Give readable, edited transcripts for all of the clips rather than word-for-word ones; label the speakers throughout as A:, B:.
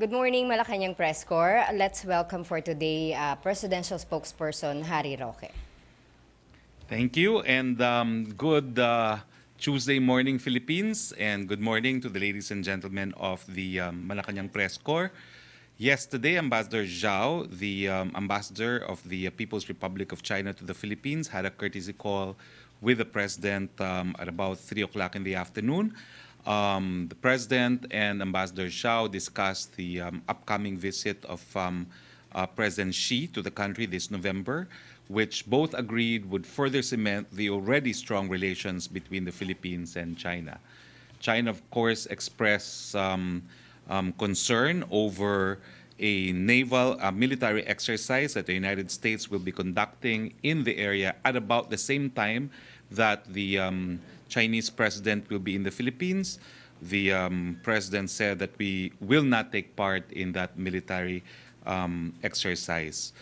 A: Good morning, Malacañang Press Corps. Let's welcome for today Presidential Spokesperson Harry Roque.
B: Thank you, and good Tuesday morning, Philippines, and good morning to the ladies and gentlemen of the Malacañang Press Corps. Yesterday, Ambassador Zhao, the ambassador of the People's Republic of China to the Philippines, had a courtesy call with the president at about 3 o'clock in the afternoon. The president and Ambassador Zhao discussed the upcoming visit of President Xi to the country this November, which both agreed would further cement the already strong relations between the Philippines and China. China, of course, expressed concern over a military exercise that the United States will be conducting in the area at about the same time that the Chinese president will be in the Philippines. The president said that we will not take part in that military exercise.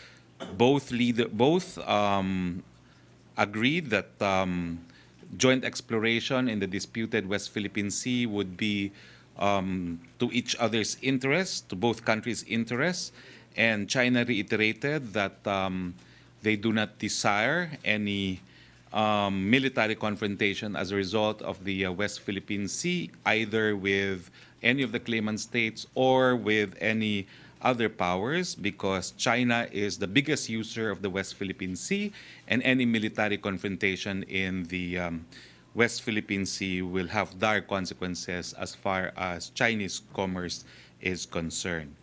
B: Both agreed that joint exploration in the disputed West Philippine Sea would be to each other's interests, to both countries' interests, and China reiterated that they do not desire any military confrontation as a result of the West Philippine Sea, either with any of the claimant states or with any other powers, because China is the biggest user of the West Philippine Sea, and any military confrontation in the West Philippine Sea will have dire consequences as far as Chinese commerce is concerned.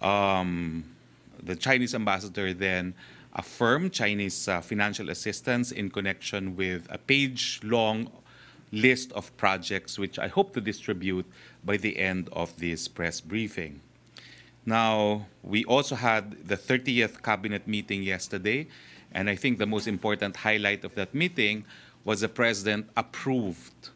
B: The Chinese ambassador then affirmed Chinese financial assistance in connection with a page-long list of projects, which I hope to distribute by the end of this press briefing. Now, we also had the 30th cabinet meeting yesterday, and I think the most important highlight of that meeting was the president approved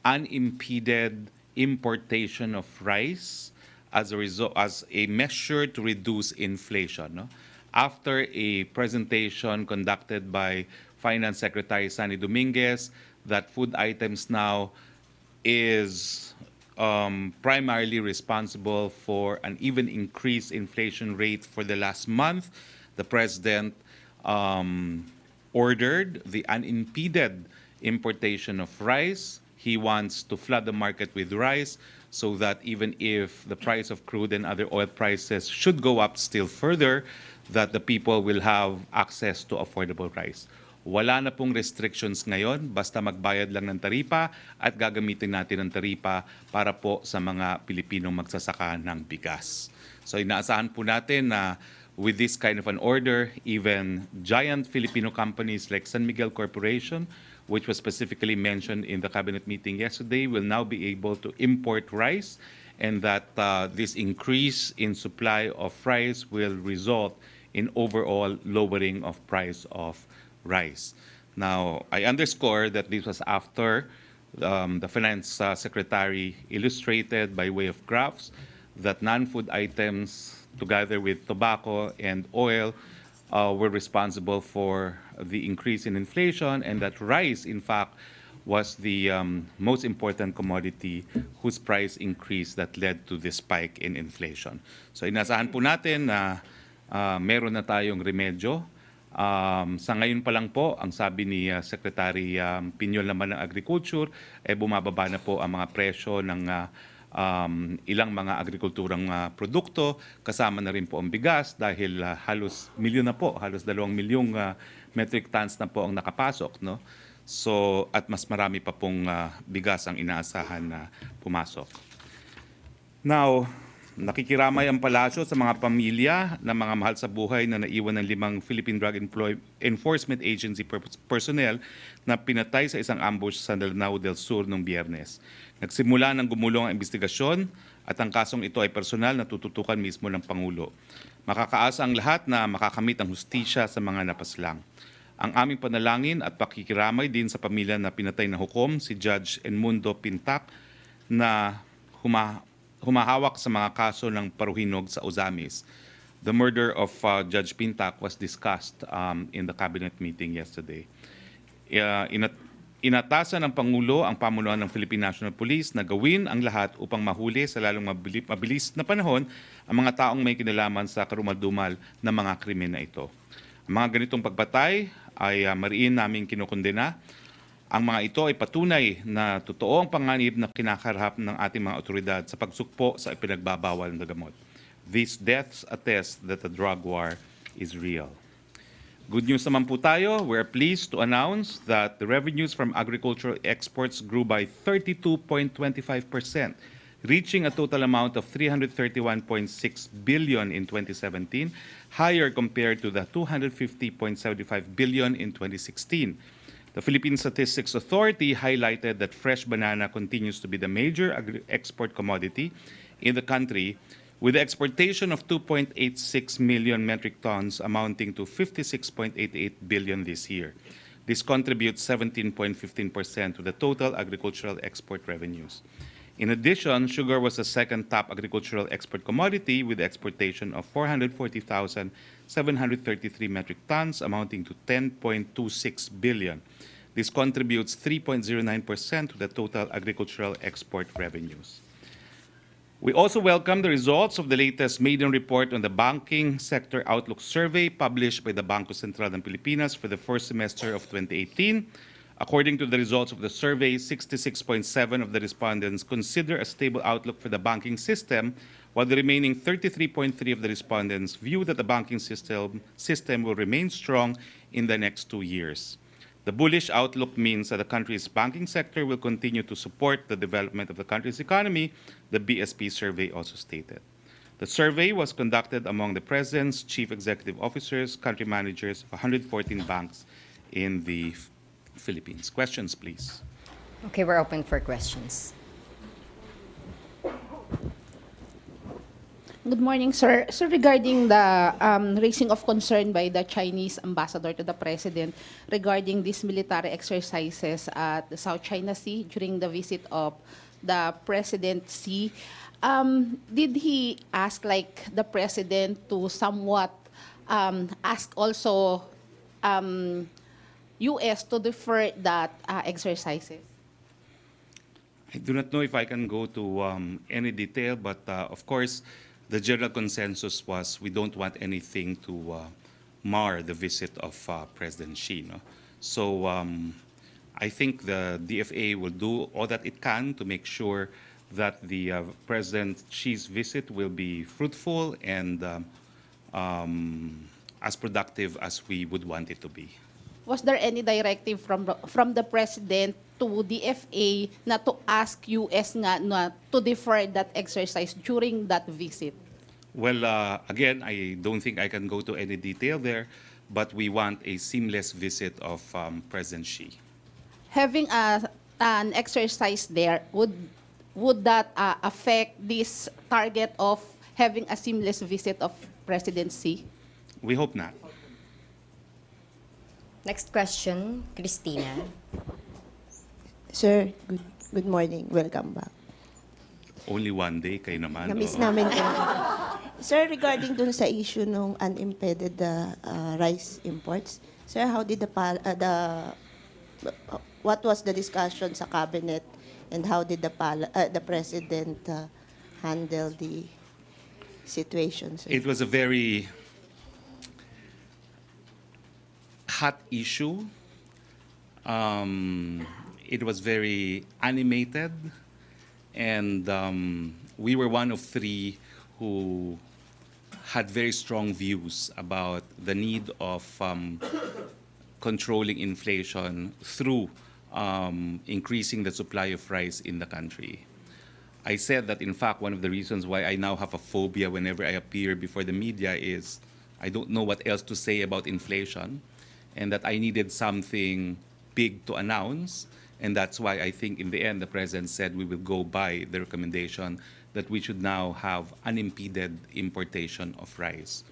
B: unimpeded importation of rice as a measure to reduce inflation. No? After a presentation conducted by Finance Secretary Sunny Dominguez that food items now is primarily responsible for an even increased inflation rate for the last month, the president ordered the unimpeded importation of rice. He wants to flood the market with rice so that even if the price of crude and other oil prices should go up still further, that the people will have access to affordable rice. Wala na pong restrictions ngayon, basta magbayad lang ng taripa at gagamitin natin ang taripa para po sa mga Pilipinong magsasaka ng bigas. So inaasahan po natin na with this kind of an order, even giant Filipino companies like San Miguel Corporation, which was specifically mentioned in the cabinet meeting yesterday, will now be able to import rice, and that this increase in supply of rice will result in overall lowering of price of rice. Now, I underscore that this was after the finance secretary illustrated by way of graphs that non-food items, together with tobacco and oil, were responsible for the increase in inflation, and that rice, in fact, was the most important commodity whose price increase that led to the spike in inflation. So inasahan po natin na meron na tayong remedyo. Sa ngayon pa lang po, ang sabi ni Secretary Piñol naman ng Agriculture, bumababa na po ang mga presyo ng ilang mga agrikulturang produkto, kasama na rin po ang bigas dahil halos 2 milyong metric tons na po ang nakapasok. No? So, at mas marami pa pong bigas ang inaasahan na pumasok. Now, nakikiramay ang palasyo sa mga pamilya ng mga mahal sa buhay na naiwan ng 5 Philippine Drug Enforcement Agency personnel na pinatay sa isang ambush sa Lanao del Sur noong Biyernes. Nagsimula ng gumulong ang investigasyon at ang kasong ito ay personal na tututukan mismo ng Pangulo. Makakaasa ang lahat na makakamit ang hustisya sa mga napaslang. Ang aming panalangin at pakikiramay din sa pamilya na pinatay na hukom si Judge Edmundo Pintac na humahawak sa mga kaso ng paruhinog sa Ozamis. The murder of Judge Pintac was discussed in the cabinet meeting yesterday. Inatasan ng Pangulo ang pamunuan ng Philippine National Police na gawin ang lahat upang mahuli sa lalong mabilis na panahon ang mga taong may kinalaman sa karumaldumal na mga krimen na ito. Ang mga ganitong pagpatay ay mariin naming kinukundena. Ang mga ito ay patunay na totoo ang panganib na kinakarap ng ating mga otoridad sa pagsukpo sa ipinagbabawal na gamot. These deaths attest that the drug war is real. Good news naman po tayo. We're pleased to announce that the revenues from agricultural exports grew by 32.25%, reaching a total amount of 331.6 billion in 2017, higher compared to the 250.75 billion in 2016. The Philippine Statistics Authority highlighted that fresh banana continues to be the major export commodity in the country, with the exportation of 2.86 million metric tons amounting to 56.88 billion this year. This contributes 17.15% to the total agricultural export revenues. In addition, sugar was the second top agricultural export commodity with the exportation of 440,733 metric tons amounting to 10.26 billion. This contributes 3.09% to the total agricultural export revenues. We also welcome the results of the latest maiden report on the Banking Sector Outlook Survey published by the Bangko Sentral ng Pilipinas for the first semester of 2018. According to the results of the survey, 66.7% of the respondents consider a stable outlook for the banking system, while the remaining 33.3% of the respondents view that the banking system will remain strong in the next 2 years. The bullish outlook means that the country's banking sector will continue to support the development of the country's economy, the BSP survey also stated. The survey was conducted among the presidents, chief executive officers, country managers of 114 banks in the Philippines. Questions, please.
A: Okay, we're open for questions.
C: Good morning, sir. So regarding the raising of concern by the Chinese ambassador to the president regarding these military exercises at the South China Sea during the visit of the presidency, did he ask like the president to somewhat ask also U.S. to defer that exercises?
B: I do not know if I can go to any detail, but of course, the general consensus was we don't want anything to mar the visit of President Xi. No? So I think the DFA will do all that it can to make sure that the President Xi's visit will be fruitful and as productive as we would want it to be.
C: Was there any directive from the president to DFA na to ask US nga na to defer that exercise during that visit?
B: Well, again, I don't think I can go to any detail there, but we want a seamless visit of President Xi.
C: Having an exercise there, would that affect this target of having a seamless visit of President Xi?
B: We hope not.
A: Next question, Christina.
D: Sir, good morning. Welcome back.
B: Only one day kayo naman.
D: Namiss
B: oo.
D: namin kayo. Sir, regarding dun sa issue ng unimpeded rice imports, sir, how did what was the discussion sa cabinet and how did the president handle the situation, sir?
B: It was a very hot issue. It was very animated, and we were one of three who had very strong views about the need of controlling inflation through increasing the supply of rice in the country. I said that, in fact, one of the reasons why I now have a phobia whenever I appear before the media is I don't know what else to say about inflation, and that I needed something big to announce. And that's why I think in the end the President said we will go by the recommendation that we should now have unimpeded importation of rice.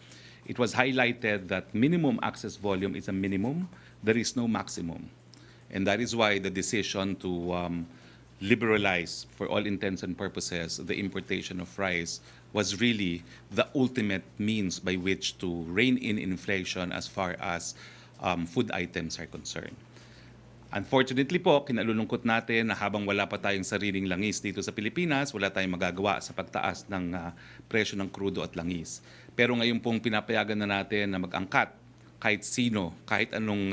B: It was highlighted that minimum access volume is a minimum, there is no maximum. And that is why the decision to liberalize, for all intents and purposes, the importation of rice was really the ultimate means by which to rein in inflation as far as food items are concerned. Unfortunately po, kinalulungkot natin na habang wala pa tayong sariling langis dito sa Pilipinas, wala tayong magagawa sa pagtaas ng presyo ng krudo at langis. Pero ngayon pong pinapayagan na natin na mag-angkat kahit sino, kahit anong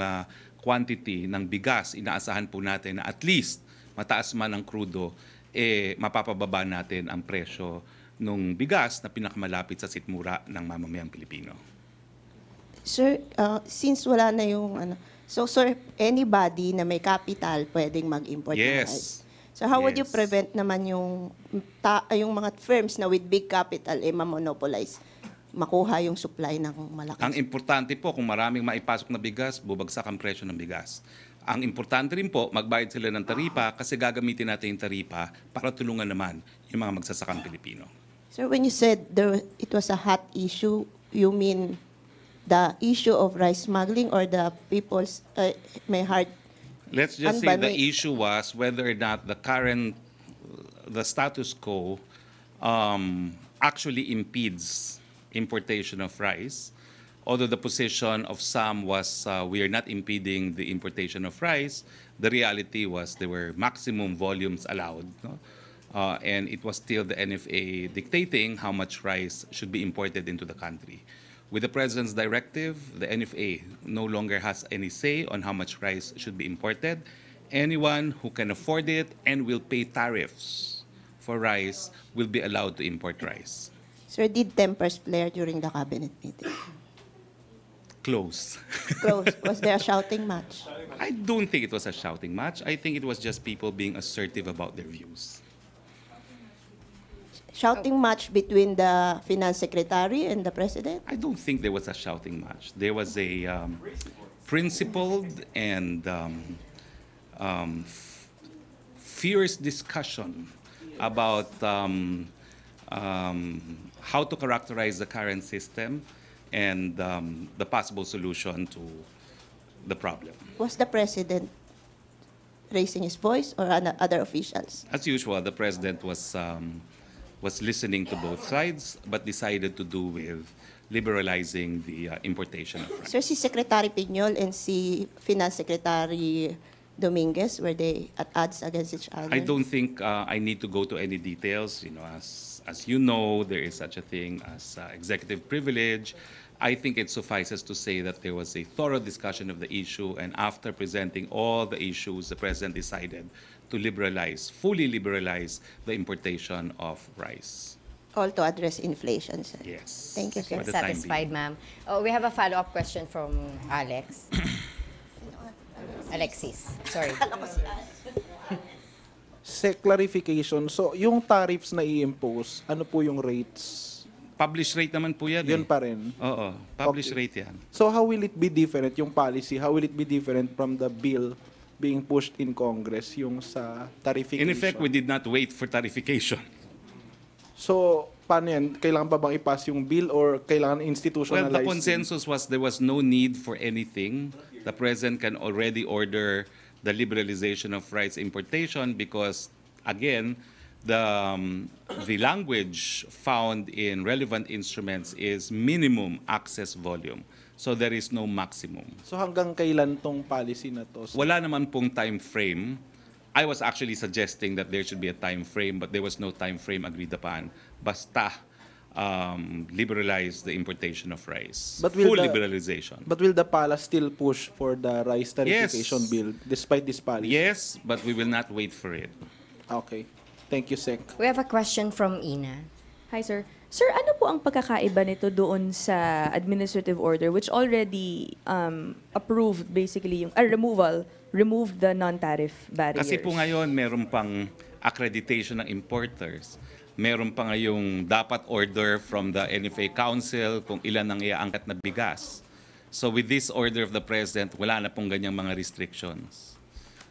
B: quantity ng bigas, inaasahan po natin na at least mataas man ang krudo, mapapababa natin ang presyo ng bigas na pinakamalapit sa sikmura ng mamamayang Pilipino.
D: Sir, since wala na yung so sir, anybody na may capital pwedeng mag-import ng
B: Yes.
D: rice. So how would you
B: Yes.
D: prevent naman yung mga firms na with big capital ma-monopolize, makuha yung supply ng malaking?
B: Ang importante po, kung maraming maipasok na bigas, bubagsak ang presyo ng bigas. Ang importante rin po, magbayad sila ng taripa kasi gagamitin natin yung taripa para tulungan naman yung mga magsasakang Pilipino.
D: Sir, when you said it was a hot issue, you mean the issue of rice smuggling or the people's may heart?
B: Let's just say the
D: Unbani-
B: issue was whether or not the status quo actually impedes importation of rice. Although the position of some was we are not impeding the importation of rice, the reality was there were maximum volumes allowed. No? And it was still the NFA dictating how much rice should be imported into the country. With the President's directive, the NFA no longer has any say on how much rice should be imported. Anyone who can afford it and will pay tariffs for rice will be allowed to import rice.
D: Sir, did tempers flare during the cabinet meeting?
B: Close.
D: Close. Was there a shouting match?
B: I don't think it was a shouting match. I think it was just people being assertive about their views.
D: Shouting match between the finance secretary and the president?
B: I don't think there was a shouting match. There was a principled and fierce discussion about how to characterize the current system and the possible solution to the problem.
D: Was the president raising his voice or other officials?
B: As usual, the president was listening to both sides, but decided to do with liberalizing the importation of rice.
D: Sir, si Secretary Piñol and si Finance Secretary Dominguez, were they at odds against each other?
B: I don't think I need to go to any details. You know, as you know, there is such a thing as executive privilege. I think it suffices to say that there was a thorough discussion of the issue, and after presenting all the issues, the president decided to fully liberalize the importation of rice.
D: All to address inflation, sir.
B: Yes.
D: Thank you, sir.
B: For the time
A: Satisfied,
B: being.
A: ma'am. Oh, we have a follow-up question from Alex. Alexis, sorry.
E: Clarification. So, yung tariffs na i-impose, ano po yung rates?
B: Published rate naman po yan.
E: Yun pa rin.
B: Oo, published
E: Okay.
B: rate yan.
E: So, how will it be different, yung policy? How will it be different from the bill being pushed in Congress, yung sa tarification?
B: In effect, we did not wait for tarification.
E: So, paano yan? Kailangan ba bang i-pass yung bill or kailangan
B: Well,
E: institutionalize?
B: the consensus was there was no need for anything. The President can already order the liberalization of rice importation because, again, the language found in relevant instruments is minimum access volume. So there is no maximum.
E: So, hanggang kailan tong policy na to?
B: Wala naman pong time frame. I was actually suggesting that there should be a time frame, but there was no time frame agreed upon. Basta liberalize the importation of rice.
E: But will
B: Full
E: the-
B: liberalization.
E: But will the palace still push for the rice tarification
B: Yes.
E: bill despite this policy?
B: Yes, but we will not wait for it.
E: Okay. Thank you, Sec.
A: We have a question from Ina.
F: Hi, sir. Sir, ano po ang pagkakaiba nito doon sa administrative order which already approved basically yung removed the non-tariff barriers?
B: Kasi po ngayon, meron pang accreditation ng importers. Meron pa ngayong dapat order from the NFA Council kung ilan ang iaangkat na bigas. So with this order of the President, wala na pong ganyang mga restrictions.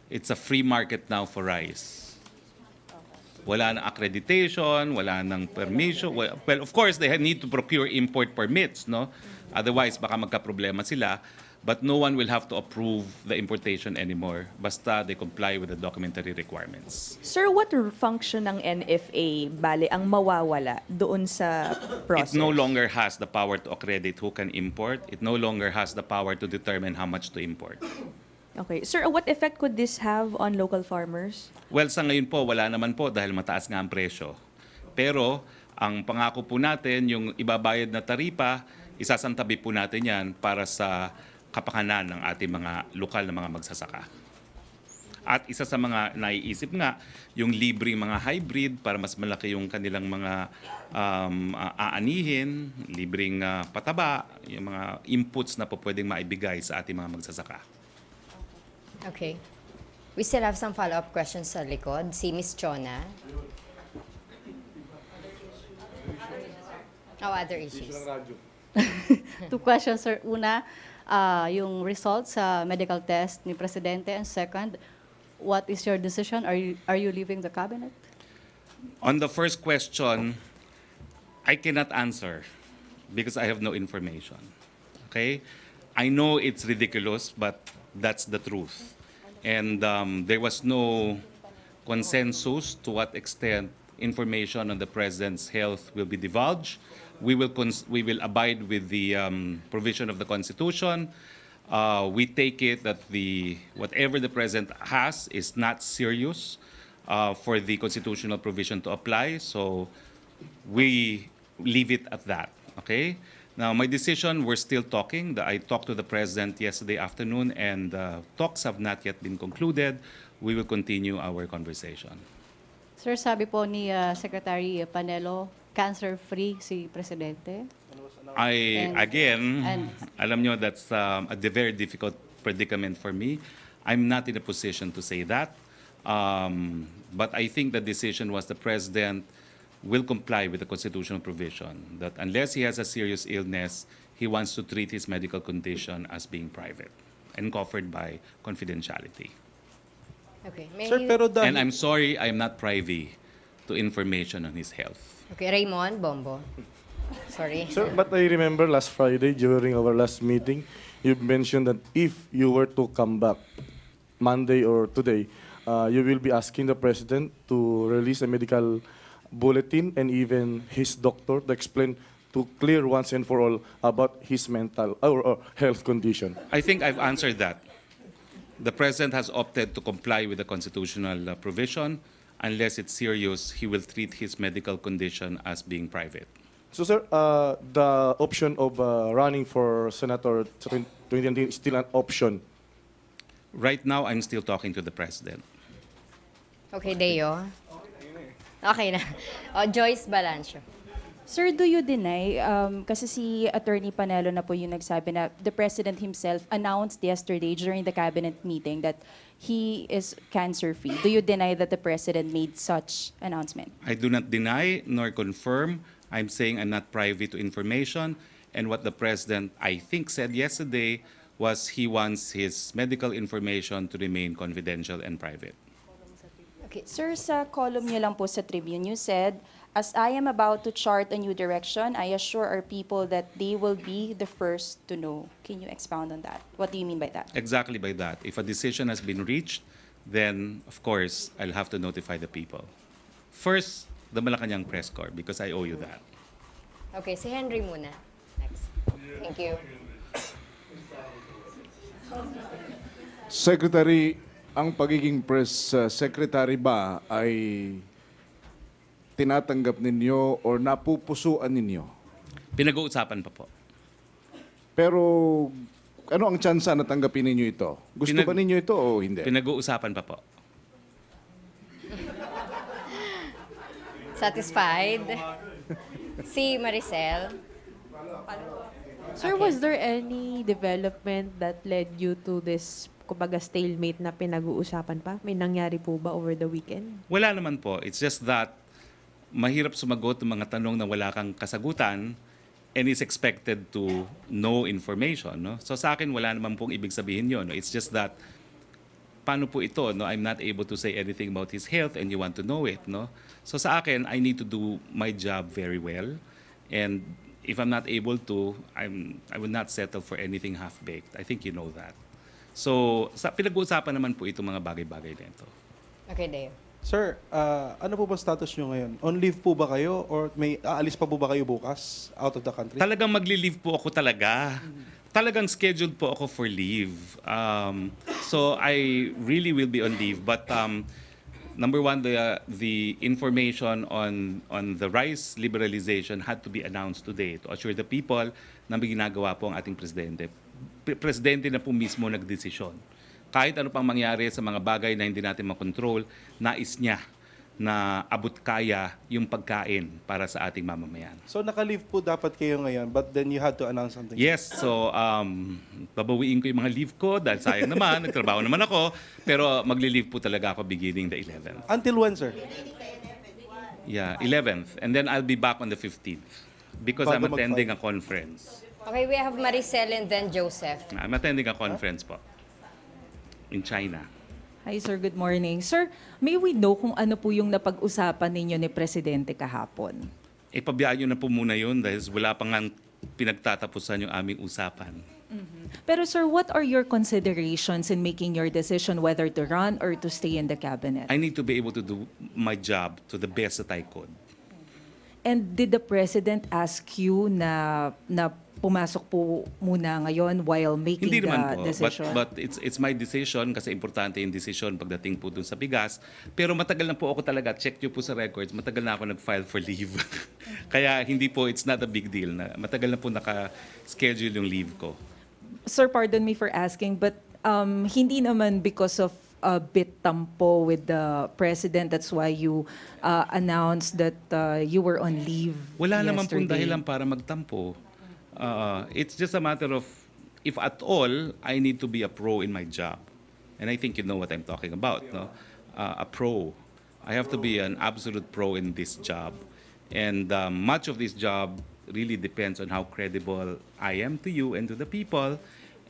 B: It's a free market now for rice. Wala nang accreditation, wala nang permission. Well, of course, they need to procure import permits, no? Otherwise, baka magka-problema sila. But no one will have to approve the importation anymore. Basta they comply with the documentary requirements.
F: Sir, what function ng NFA, bale, ang mawawala doon sa process?
B: It no longer has the power to accredit who can import. It no longer has the power to determine how much to import.
F: Okay. Sir, what effect could this have on local farmers?
B: Well, sa ngayon po, wala naman po dahil mataas nga ang presyo. Pero ang pangako po natin, yung ibabayad na taripa, isasantabi po natin yan para sa kapakanan ng ating mga lokal na mga magsasaka. At isa sa mga naiisip nga, yung libreng mga hybrid para mas malaki yung kanilang mga aanihin, libreng pataba, yung mga inputs na po pwedeng maibigay sa ating mga magsasaka.
A: Okay. We still have some follow-up questions sa likod. Si Miss Chona. Other issues.
G: Two questions, sir. Una, yung results sa medical test ni Presidente. And second, what is your decision? Are you leaving the cabinet?
B: On the first question, I cannot answer because I have no information. Okay? I know it's ridiculous, but that's the truth. And there was no consensus to what extent information on the president's health will be divulged. We will abide with the provision of the Constitution. We take it that whatever the president has is not serious for the constitutional provision to apply. So we leave it at that. Okay. Now, my decision, we're still talking. I talked to the president yesterday afternoon, and talks have not yet been concluded. We will continue our conversation.
G: Sir, sabi po ni Secretary Panelo, cancer-free si Presidente.
B: Alam nyo, that's a very difficult predicament for me. I'm not in a position to say that. But I think the decision was the president will comply with the constitutional provision that unless he has a serious illness, he wants to treat his medical condition as being private and covered by confidentiality.
A: Okay.
E: Sir, pero
B: And I'm sorry, I'm not privy to information on his health.
A: Okay, Raymond Bombo. Sorry.
H: Sir, but I remember last Friday during our last meeting, you mentioned that if you were to come back Monday or today, you will be asking the president to release a medical bulletin and even his doctor to explain to clear once and for all about his mental or health condition.
B: I think I've answered that. The president has opted to comply with the constitutional provision. Unless it's serious, he will treat his medical condition as being private.
H: So, sir, the option of running for senator 2019 is still an option.
B: Right now, I'm still talking to the president.
A: Okay, Deo. Okay na. Joyce Balancio.
I: Sir, do you deny, kasi si Attorney Panelo na po yung nagsabi na the President himself announced yesterday during the cabinet meeting that he is cancer-free. Do you deny that the President made such announcement?
B: I do not deny nor confirm. I'm saying I'm not privy to information. And what the president, I think, said yesterday was he wants his medical information to remain confidential and private.
I: Okay. Sir, sa column niyo lang po sa Tribune, you said, as I am about to chart a new direction, I assure our people that they will be the first to know. Can you expound on that? What do you mean by that?
B: Exactly by that. If a decision has been reached, then, of course, I'll have to notify the people. First, the Malacañang press corps, because I owe you that.
A: Okay, si Henry muna. Next. Thank you.
J: Secretary, ang pagiging press secretary ba ay tinatanggap ninyo or napupusuan ninyo?
B: Pinag-uusapan pa po.
J: Pero ano ang tsansa na tanggapin ninyo ito? Gusto ba ninyo ito o hindi?
B: Pinag-uusapan pa po.
A: Satisfied? Si Maricel.
K: Sir, was there any development that led you to this, kumbaga, stalemate na pinag-uusapan pa? May nangyari po ba over the weekend?
B: Wala naman po. It's just that mahirap sumagot ng mga tanong na wala kang kasagutan and is expected to know information. No? So sa akin, wala naman pong ibig sabihin yun. No? It's just that, paano po ito? No? I'm not able to say anything about his health and you want to know it. No? So sa akin, I need to do my job very well. And if I'm not able to, I will not settle for anything half-baked. I think you know that. So, pinag-uusapan naman po itong mga bagay-bagay na ito.
A: Okay, Deo.
E: Sir, ano po ba status nyo ngayon? On leave po ba kayo or may aalis pa po ba kayo bukas out of the country?
B: Talagang magli-leave po ako talaga. Talagang scheduled po ako for leave. So I really will be on leave. But number one, the information on the rice liberalization had to be announced today to assure the people na may ginagawa po ang ating presidente. Presidente na po mismo nagdesisyon. Kahit ano pang mangyari sa mga bagay na hindi natin makontrol, nais niya na abot kaya yung pagkain para sa ating mamamayan.
E: So naka-leave po dapat kayo ngayon, but then you had to announce something.
B: Yes, so babawiin ko yung mga leave ko dahil sayang naman, nagtrabaho naman ako, pero magli-leave po talaga ako beginning the 11th.
E: Until when, sir?
B: Yeah, 11th. And then I'll be back on the 15th because I'm
E: Bago
B: attending a conference.
A: Okay, we have Maricel and then Joseph.
B: I'm attending a conference po in China.
L: Hi sir, good morning. Sir, may we know kung ano po yung napag-usapan ninyo ni Presidente kahapon?
B: Pabayaan nyo na po muna yun dahil wala pa nga pinagtatapusan yung aming usapan.
L: Pero sir, what are your considerations in making your decision whether to run or to stay in the cabinet?
B: I need to be able to do my job to the best that I could.
L: And did the President ask you na pumasok po muna ngayon while making
B: Hindi
L: the
B: naman po,
L: decision?
B: but it's my decision kasi importante yung decision pagdating po dun sa bigas. Pero matagal na po ako talaga, check nyo po sa records, matagal na ako nag-file for leave. Kaya hindi po, it's not a big deal. Matagal na po naka-schedule yung leave ko.
L: Sir, pardon me for asking, but hindi naman because of a bit tampo with the President, that's why you announced that you were on leave
B: Wala naman pong
L: yesterday.
B: dahilan para magtampo. It's just a matter of, if at all, I need to be a pro in my job. And I think you know what I'm talking about, no? A pro. I have to be an absolute pro in this job. And much of this job really depends on how credible I am to you and to the people.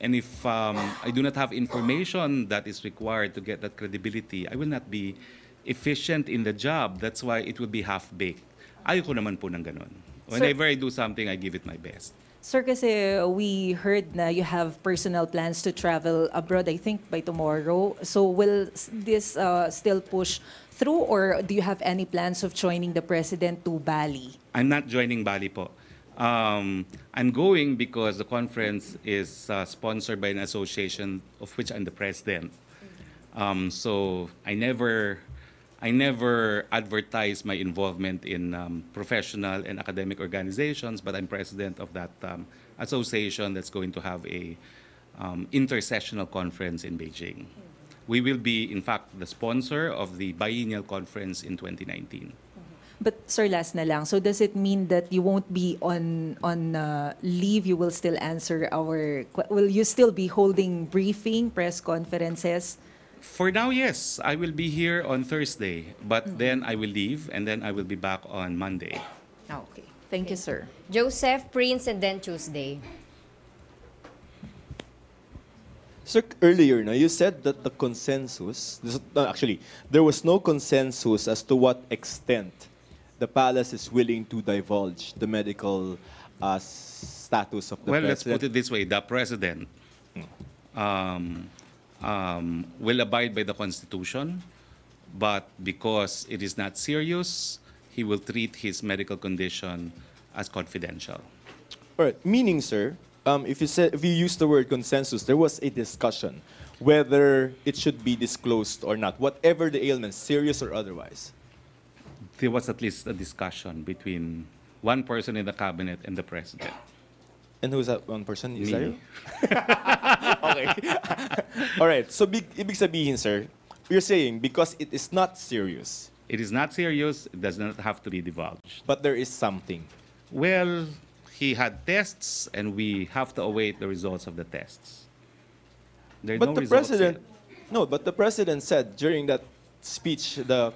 B: And if I do not have information that is required to get that credibility, I will not be efficient in the job. That's why it will be half-baked. Ayoko naman po ng ganun. Whenever I do something, I give it my best.
L: Sir, kasi we heard na you have personal plans to travel abroad, I think, by tomorrow. So will this still push through, or do you have any plans of joining the President to Bali?
B: I'm not joining Bali po. I'm going because the conference is sponsored by an association of which I'm the president. So I never advertise my involvement in professional and academic organizations, but I'm president of that association that's going to have a intersessional conference in Beijing. We will be, in fact, the sponsor of the biennial conference in 2019.
L: But sir, last na lang. So does it mean that you won't be on leave? You will still answer will you still be holding briefing, press conferences?
B: For now, yes. I will be here on Thursday, but then I will leave, and then I will be back on Monday.
L: Okay. Thank you, sir.
A: Joseph, Prince, and then Tuesday.
M: Sir, earlier, you said that the consensus, actually, there was no consensus as to what extent the palace is willing to divulge the medical status of the
B: Well,
M: president.
B: let's put it this way. The president will abide by the Constitution, but because it is not serious, he will treat his medical condition as confidential.
M: All right. Meaning, sir, if you use the word consensus, there was a discussion whether it should be disclosed or not, whatever the ailment, serious or otherwise.
B: There was at least a discussion between one person in the cabinet and the president.
M: And who's that one person? Is
B: Me.
M: that you? Okay. All right. So, ibig sabihin, sir, you're saying because it is not serious.
B: It is not serious. It does not have to be divulged.
M: But there is something.
B: Well, he had tests, and we have to await the results of the tests. There are
M: But
B: no
M: the
B: results
M: president,
B: yet.
M: no, but the president said during that speech, the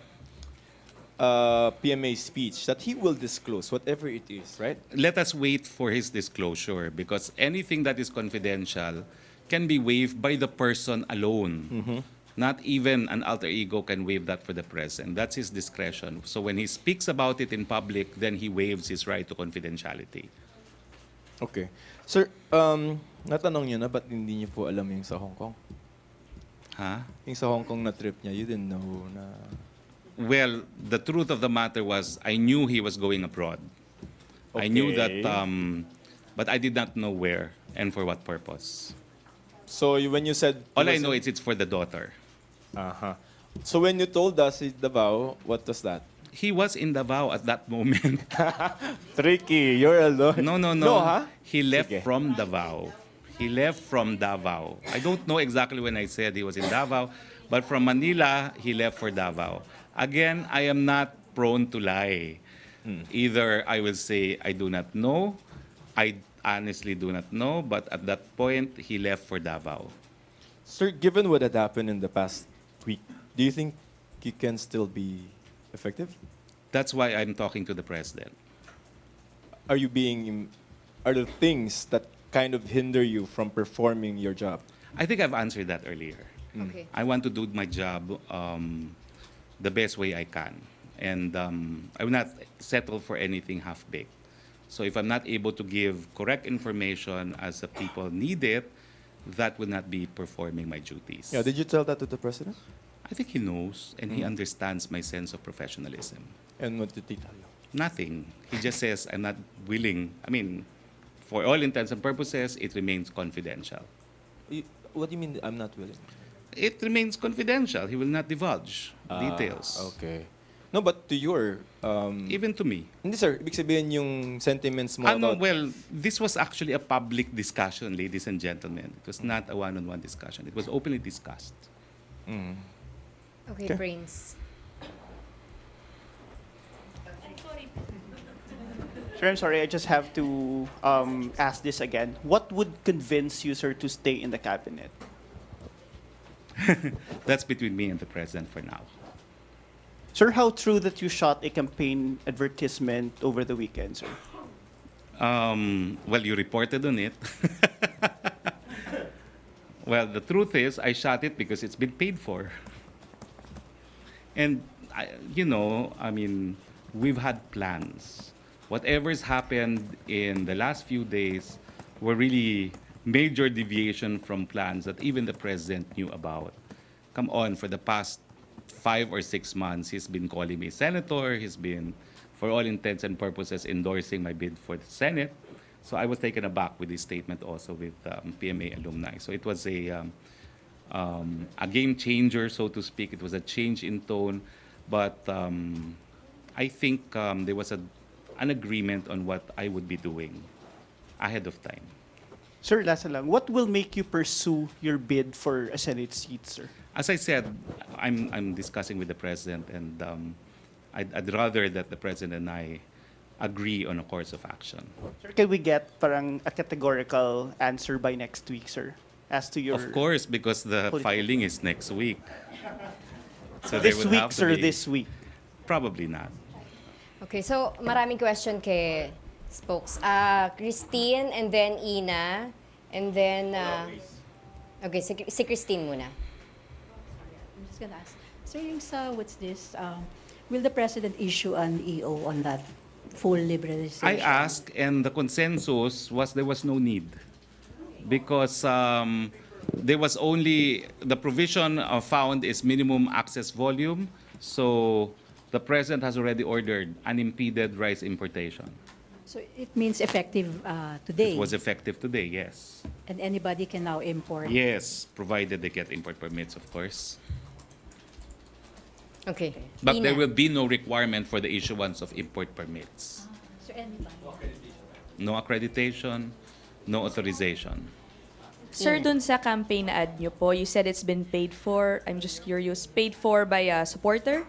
M: PMA speech, that he will disclose whatever it is, right?
B: Let us wait for his disclosure, because anything that is confidential can be waived by the person alone. Not even an alter ego can waive that for the press, and that's his discretion. So when he speaks about it in public, then he waives his right to confidentiality.
M: Okay. Sir, natanong niyo na ba't hindi niyo po alam yung sa Hong Kong?
B: Huh?
M: Yung sa Hong Kong na trip niya, you didn't know na...
B: Well, the truth of the matter was, I knew he was going abroad. I knew that,
M: Okay.
B: but I did not know where. and for what purpose.
M: So when you said...
B: All I know is it's for the daughter.
M: Uh-huh. So when you told us it's Davao, what was that?
B: He was in Davao at that moment.
M: Tricky, you're alone.
B: No, no, no.
M: No, huh?
B: He left
M: Sige.
B: from Davao. He left from Davao. I don't know exactly when I said he was in Davao, but from Manila, he left for Davao. Again, I am not prone to lie. Either I will say I do not know, I honestly do not know, but at that point, he left for Davao.
M: Sir, given what had happened in the past week, do you think you can still be effective?
B: That's why I'm talking to the president.
M: Are the things that kind of hinder you from performing your job?
B: I think I've answered that earlier.
A: Okay.
B: I want to do my job the best way I can. And I will not settle for anything half-baked. So if I'm not able to give correct information as the people need it, that will not be performing my duties.
M: Yeah, did you tell that to the president?
B: I think he knows and he understands my sense of professionalism.
M: And what did he tell you?
B: Nothing. He just says, I'm not willing. I mean, for all intents and purposes, it remains confidential.
M: What do you mean I'm not willing?
B: It remains confidential. He will not divulge details.
M: Okay. No, but to your...
B: Even to me.
M: Hindi sir, ibig sabihin yung sentiments mo
B: No,
M: about...
B: well, this was actually a public discussion, ladies and gentlemen. It was not a one-on-one discussion. It was openly discussed.
A: Okay, Prince.
N: Sir, I'm sorry, I just have to ask this again. What would convince you, sir, to stay in the cabinet?
B: That's between me and the president for now.
N: Sir, how true that you shot a campaign advertisement over the weekend, sir?
B: Well, you reported on it. Well, the truth is, I shot it because it's been paid for. And, I mean, we've had plans. Whatever's happened in the last few days were really major deviation from plans that even the president knew about. Come on, for the past 5 or 6 months, he's been calling me senator. He's been, for all intents and purposes, endorsing my bid for the Senate. So I was taken aback with this statement also with PMA alumni. So it was a game changer, so to speak. It was a change in tone. But I think there was an agreement on what I would be doing ahead of time.
N: Sir, last na lang, what will make you pursue your bid for a Senate seat, sir?
B: As I said, I'm discussing with the president, and I'd rather that the president and I agree on a course of action.
N: Sir, can we get parang a categorical answer by next week, sir? As to your...
B: Of course, because the
N: political-
B: filing is next week. So
N: This
B: there would
N: week,
B: have to
N: sir,
B: be-
N: this week.
B: Probably not.
A: Okay, so maraming question kay Spokes. Christine, and then Ina, and then... okay, si Christine muna.
O: I'm just gonna ask. Sir, yung sa what's this? Will the president issue an EO on that full liberalization?
B: I asked, and the consensus was there was no need. Because there was only, the provision found is minimum access volume. So the president has already ordered unimpeded rice importation.
O: So it means effective today.
B: It was effective today, yes.
O: And anybody can now import.
B: Yes, provided they get import permits, of course.
A: Okay.
B: But
A: Ina.
B: there will be no requirement for the issuance of import permits.
O: So anybody.
B: No accreditation, no authorization.
F: Sir, dun sa campaign ad nyo po, you said it's been paid for. I'm just curious, paid for by a supporter?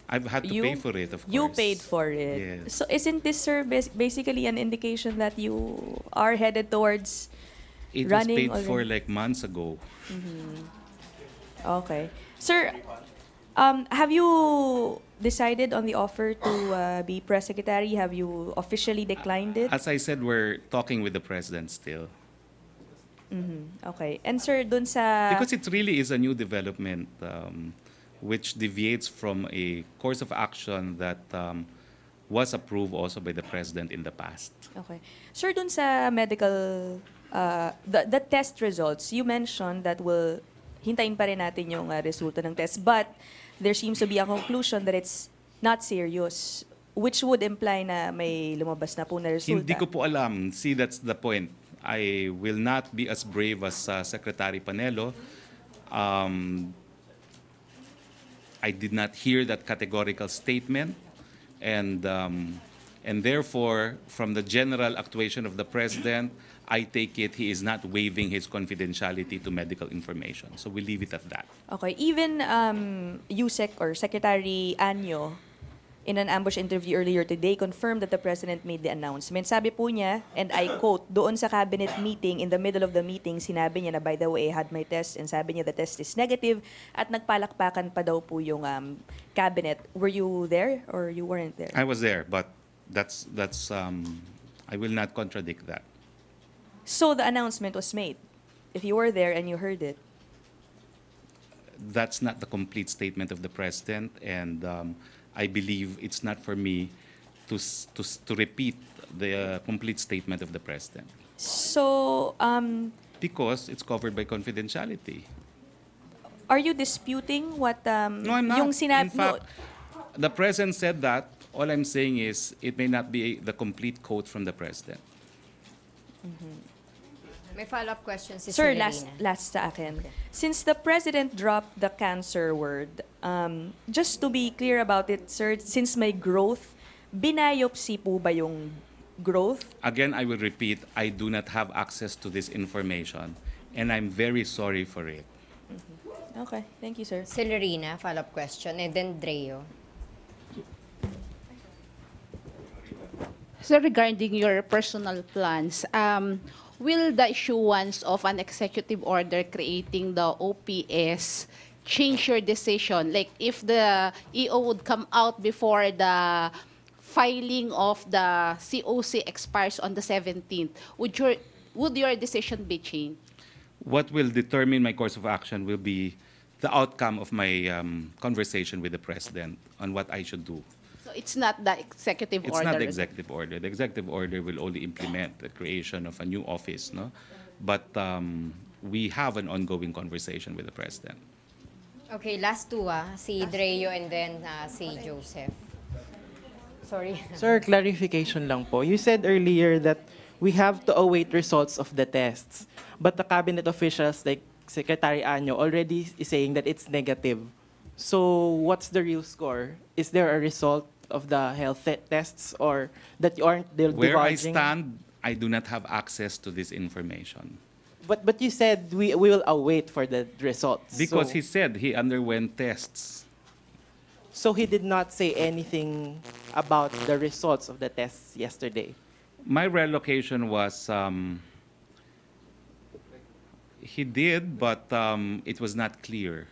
B: I've had to pay for it, of course.
F: You paid for it.
B: Yes.
F: So isn't this, sir, basically an indication that you are headed towards
B: It was
F: running
B: paid for
F: already?
B: like months ago.
F: Okay. Sir, have you decided on the offer to be press secretary? Have you officially declined it?
B: As I said, we're talking with the president still.
F: Okay. And sir, dun sa...
B: Because it really is a new development which deviates from a course of action that was approved also by the president in the past.
F: Okay. Sir, dun sa medical, the test results, you mentioned that will hintayin pa rin natin yung resulta ng test, but there seems to be a conclusion that it's not serious, which would imply na may lumabas na po na resulta.
B: Hindi ko po alam. See, that's the point. I will not be as brave as Secretary Panelo. I did not hear that categorical statement, and therefore, from the general actuation of the President, I take it he is not waiving his confidentiality to medical information. So we leave it at that.
F: Okay, even USEC or Secretary Anyo, in an ambush interview earlier today, confirmed that the President made the announcement. Sabi po niya, and I quote, doon sa cabinet meeting, in the middle of the meeting, sinabi niya na, by the way, I had my test, and sabi niya the test is negative, at nagpalakpakan pa daw po yung cabinet. Were you there or you weren't there?
B: I was there, but that's I will not contradict that.
F: So the announcement was made. If you were there and you heard it.
B: That's not the complete statement of the President, and I believe it's not for me to repeat the complete statement of the President.
F: So,
B: Because it's covered by confidentiality.
F: are you disputing what
B: No, I'm not.
F: yung
B: In fact, the President said that. All I'm saying is it may not be the complete quote from the President.
A: May follow-up question si
F: Sir,
A: Severina.
F: last sa akin. Since the President dropped the cancer word, just to be clear about it, sir, since may growth, binayopsy po ba yung growth?
B: Again, I will repeat, I do not have access to this information, and I'm very sorry for it.
F: Okay, thank you, sir.
A: Severina, follow-up question. And then Dreo.
C: So regarding your personal plans, will the issuance of an executive order creating the OPS change your decision? Like if the EO would come out before the filing of the COC expires on the 17th, would your decision be changed?
B: What will determine my course of action will be the outcome of my conversation with the President on what I should do.
C: So it's not the executive
B: It's
C: order?
B: not the executive order. The executive order will only implement the creation of a new office, no? But we have an ongoing conversation with the President.
A: Okay, last two si Dreo and then si Joseph. Sorry.
P: Sir, clarification lang po. You said earlier that we have to await results of the tests. But the cabinet officials like Secretary Anyo already is saying that it's negative. So what's the real score? Is there a result of the health tests or that you aren't divulging?
B: Where I stand, I do not have access to this information.
P: But you said we will await for the results.
B: Because
P: So-
B: he said he underwent tests.
P: So he did not say anything about the results of the tests yesterday.
B: My relocation was, he did, but it was not clear.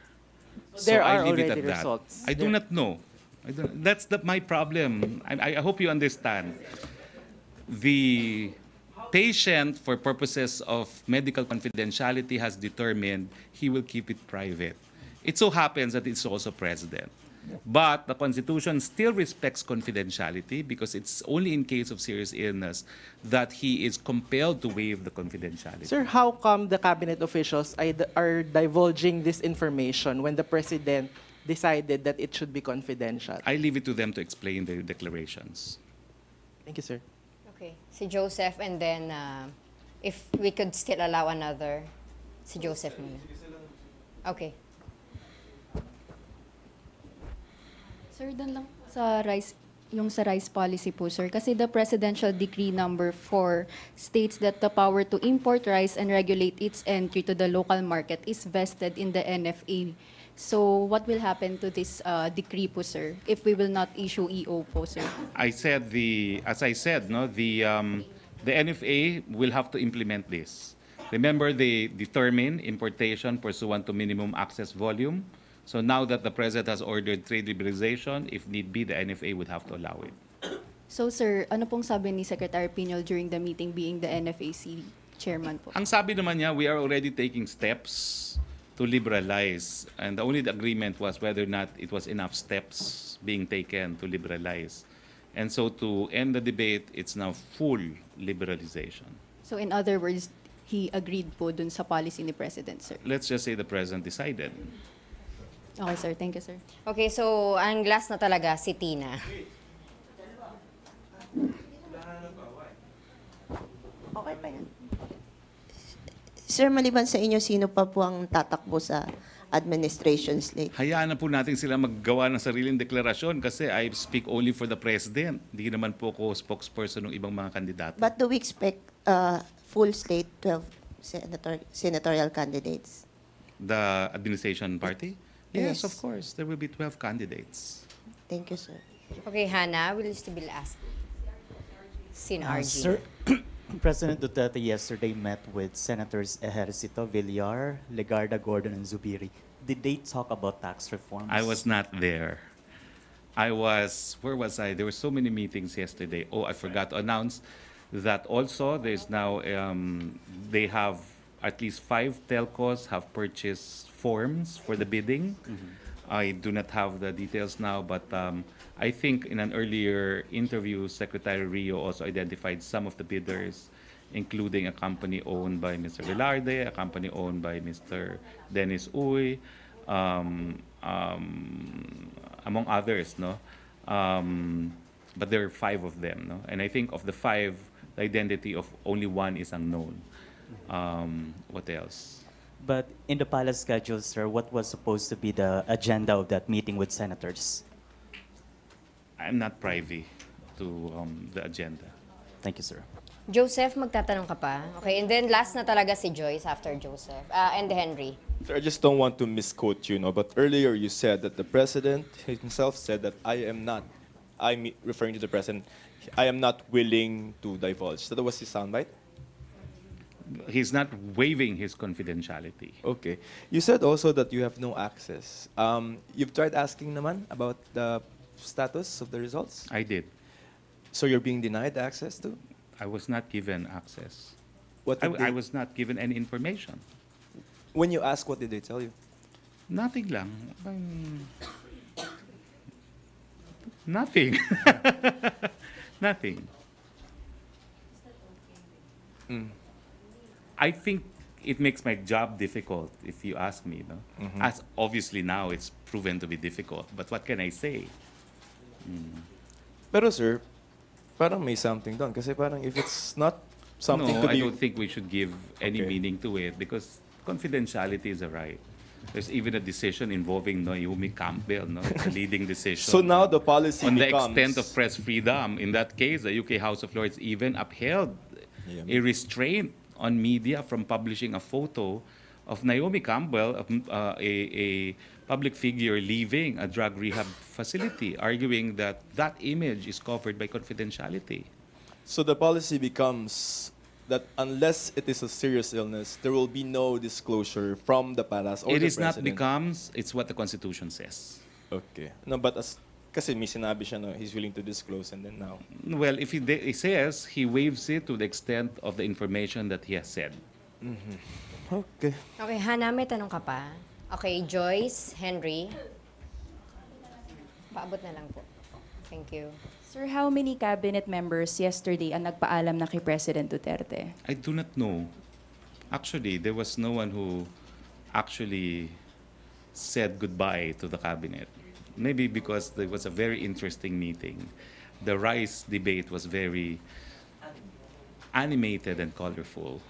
B: So
P: There
B: I
P: are
B: leave it
P: already
B: at that.
P: results.
B: I do not know. That's my problem. I hope you understand. The patient, for purposes of medical confidentiality, has determined he will keep it private. It so happens that it's also president. But the Constitution still respects confidentiality because it's only in case of serious illness that he is compelled to waive the confidentiality.
P: Sir, how come the cabinet officials are divulging this information when the president decided that it should be confidential?
B: I leave it to them to explain their declarations.
P: Thank you, sir.
A: Okay, si Joseph and then if we could still allow another, si Joseph muna. Okay.
I: Sir, dan lang sa rice, yung sa rice policy po, sir. Kasi the Presidential Decree number 4 states that the power to import rice and regulate its entry to the local market is vested in the NFA. So what will happen to this decree po, sir, if we will not issue EO po, sir?
B: As I said, no, the NFA will have to implement this. Remember, they determine importation pursuant to minimum access volume. So now that the President has ordered trade liberalization, if need be, the NFA would have to allow it.
I: So, sir, ano pong sabi ni Secretary Piñol during the meeting being the NFAC chairman po?
B: Ang sabi naman niya, we are already taking steps to liberalize. And the only agreement was whether or not it was enough steps being taken to liberalize. And so to end the debate, it's now full liberalization.
I: So, in other words, he agreed po dun sa policy ni President, sir.
B: Let's just say the President decided.
I: Okay, sir. Thank you, sir.
A: Okay, so ang last na talaga si Tina.
D: Okay pa yan. Sir, maliban sa inyo, sino pa po ang tatakbo sa administration slate?
B: Hayaan na po natin sila maggawa ng sariling deklarasyon kasi I speak only for the President. Hindi naman po ako spokesperson ng ibang mga kandidato.
D: But do we expect full slate, 12 senatorial candidates?
B: The administration party? Yes,
D: Yes.
B: of course. There will be 12 candidates.
D: Thank you, sir.
A: Okay, Hannah, will you still be asked? Sin RG.
Q: Sir, President Duterte yesterday met with Senators Ejercito, Villar, Legarda, Gordon, and Zubiri. Did they talk about tax reforms?
B: I was not there. Where was I? There were so many meetings yesterday. Oh, I forgot to announce that also there's now, they have at least 5 telcos have purchased forms for the bidding. I do not have the details now, but I think in an earlier interview, Secretary Rio also identified some of the bidders, including a company owned by Mr. Velarde, a company owned by Mr. Dennis Uy, among others, no? But there are 5 of them, no? And I think of the 5, the identity of only 1 is unknown. What else?
Q: But in the palace schedule, sir, what was supposed to be the agenda of that meeting with senators?
B: I'm not privy to the agenda.
Q: Thank you, sir.
A: Joseph, magtatanong ka pa? Okay, and then last na talaga si Joyce after Joseph. And Henry.
M: Sir, I just don't want to misquote you, no, but earlier you said that the president himself said that I'm referring to the president, I am not willing to divulge. That was his soundbite?
B: He's not waiving his confidentiality.
M: Okay. You said also that you have no access. You've tried asking naman about the status of the results?
B: I did.
M: So you're being denied access to?
B: I was not given access.
M: What did
B: I
M: they-
B: was not given any information.
M: When you ask, what did they tell you?
B: Nothing lang. Nothing. Nothing. I think it makes my job difficult, if you ask me. No? As obviously now it's proven to be difficult. But what can I say?
M: Pero sir, parang may something doon. Kasi parang if it's not something
B: No,
M: to be...
B: I don't think we should give any
M: Okay.
B: meaning to it because confidentiality is a right. There's even a decision involving Naomi Campbell, no? It's a leading decision.
M: So now the policy
B: on the
M: becomes...
B: extent of press freedom. In that case, the UK House of Lords even upheld a restraint on media from publishing a photo of Naomi Campbell, a public figure leaving a drug rehab facility, arguing that that image is covered by confidentiality.
M: So the policy becomes that unless it is a serious illness, there will be no disclosure from the palace or
B: It
M: the
B: is not
M: president.
B: becomes, it's what the Constitution says.
M: Okay. No, but kasi may sinabi siya na he's willing to disclose and then now.
B: Well, if he says, he waives it to the extent of the information that he has said.
M: Okay.
A: Okay, Hannah, may tanong ka pa? Okay, Joyce, Henry. Paabot na lang po. Thank you.
I: Sir, how many cabinet members yesterday ang nagpaalam na kay President Duterte?
B: I do not know. Actually, there was no one who actually said goodbye to the cabinet. Maybe because there was a very interesting meeting. The rice debate was very animated and colorful.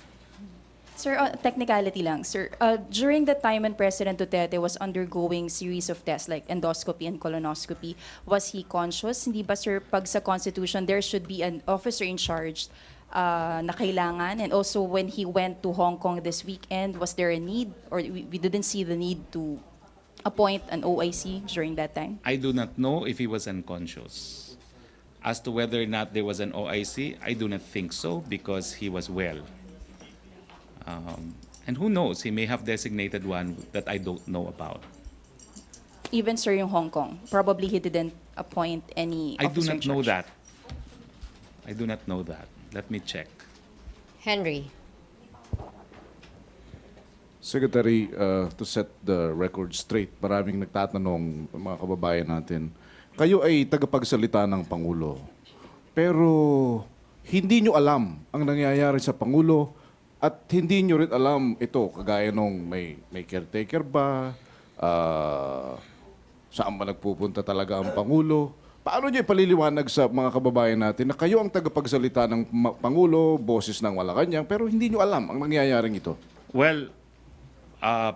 I: Sir, technicality lang. Sir, during the time when President Duterte was undergoing series of tests like endoscopy and colonoscopy, was he conscious? Hindi ba, sir, pag sa Constitution, there should be an officer in charge na kailangan? And also, when he went to Hong Kong this weekend, was there a need? Or we didn't see the need to appoint an OIC during that time?
B: I do not know if he was unconscious. As to whether or not there was an OIC, I do not think so because he was well. And who knows, he may have designated one that I don't know about.
I: Even, sir, yung Hong Kong, probably he didn't appoint any
B: I do
I: officer
B: not
I: in
B: know
I: charge.
B: that. I do not know that. Let me check.
A: Henry.
J: Secretary, to set the record straight, maraming nagtatanong, mga kababayan natin, kayo ay tagapagsalita ng Pangulo. Pero hindi nyo alam ang nangyayari sa Pangulo at hindi nyo rin alam ito, kagaya nung may caretaker ba, saan ba nagpupunta talaga ang Pangulo. Paano nyo ipaliliwanag sa mga kababayan natin na kayo ang tagapagsalita ng Pangulo, boses ng Malacañang, pero hindi nyo alam ang nangyayaring ito?
B: Well,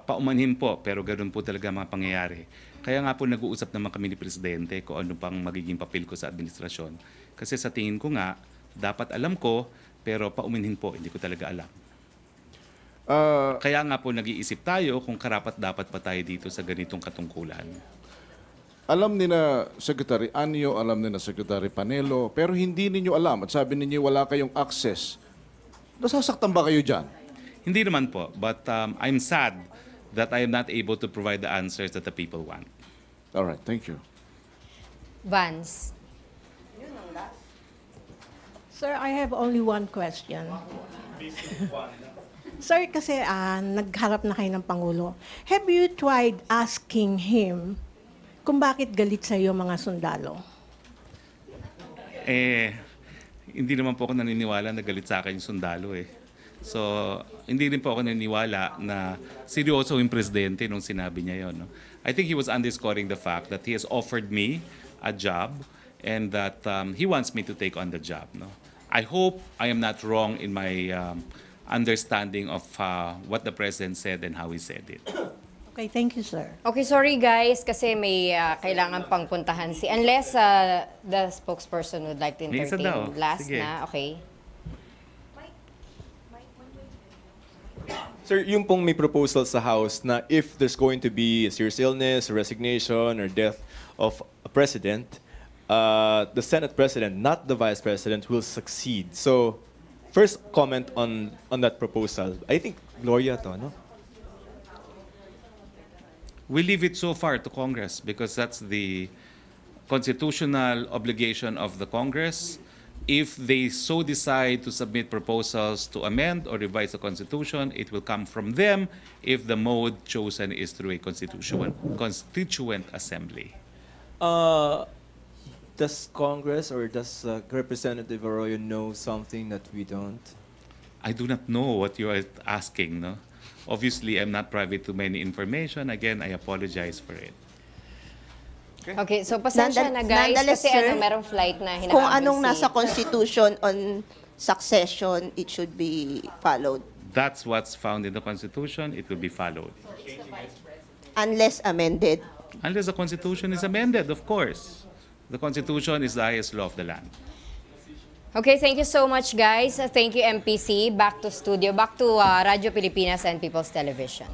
B: paumanhin po, pero ganoon po talaga mga pangyayari. Kaya nga po nag-uusap naman kami ni Presidente kung ano pang magiging papel ko sa administrasyon. Kasi sa tingin ko nga, dapat alam ko, pero paumanhin po, hindi ko talaga alam. Kaya nga po nag-iisip tayo kung karapat-dapat pa tayo dito sa ganitong katungkulan.
J: Alam ni na Secretary Anyo, alam ni na Secretary Panelo, pero hindi ninyo alam at sabi ninyo wala kayong access. Nasasaktan ba kayo dyan?
B: Hindi naman po, but I'm sad that I am not able to provide the answers that the people want.
J: All right, thank you.
A: Vance.
R: Sir, I have only one question. Sir, kasi nagharap na kayo ng Pangulo. Have you tried asking him kung bakit galit sa iyo mga sundalo?
B: Hindi naman po ako naniniwala na galit sa akin yung sundalo eh. So, hindi rin po ako naniniwala na seryoso yung presidente nung sinabi niya yon. No? I think he was underscoring the fact that he has offered me a job and that he wants me to take on the job. No? I hope I am not wrong in my understanding of what the president said and how he said it.
R: Okay, thank you, sir.
A: Okay, sorry guys, kasi may kailangan pang puntahan unless the spokesperson would like to
B: May isa daw.
A: entertain. Last
B: Sige.
A: na, okay.
M: Sir, yung pong may proposal sa House na if there's going to be a serious illness, resignation, or death of a president, the Senate President, not the Vice President, will succeed. So, first comment on that proposal. I think Gloria to, no?
B: We leave it so far to Congress because that's the constitutional obligation of the Congress. If they so decide to submit proposals to amend or revise the Constitution, it will come from them if the mode chosen is through a constituent assembly.
M: Does Congress or does Representative Arroyo know something that we don't?
B: I do not know what you are asking. No? Obviously, I'm not privy to many information. Again, I apologize for it.
A: Okay, so pasensya na guys
D: Nonetheless,
A: kasi
D: sir,
A: merong flight na hinahabol
D: Kung anong nasa Constitution on succession, it should be followed.
B: That's what's found in the Constitution. It will be followed.
D: Unless amended.
B: Unless the Constitution is amended, of course. The Constitution is the highest law of the land.
A: Okay, thank you so much guys. Thank you MPC. Back to studio, back to Radyo Pilipinas and People's Television.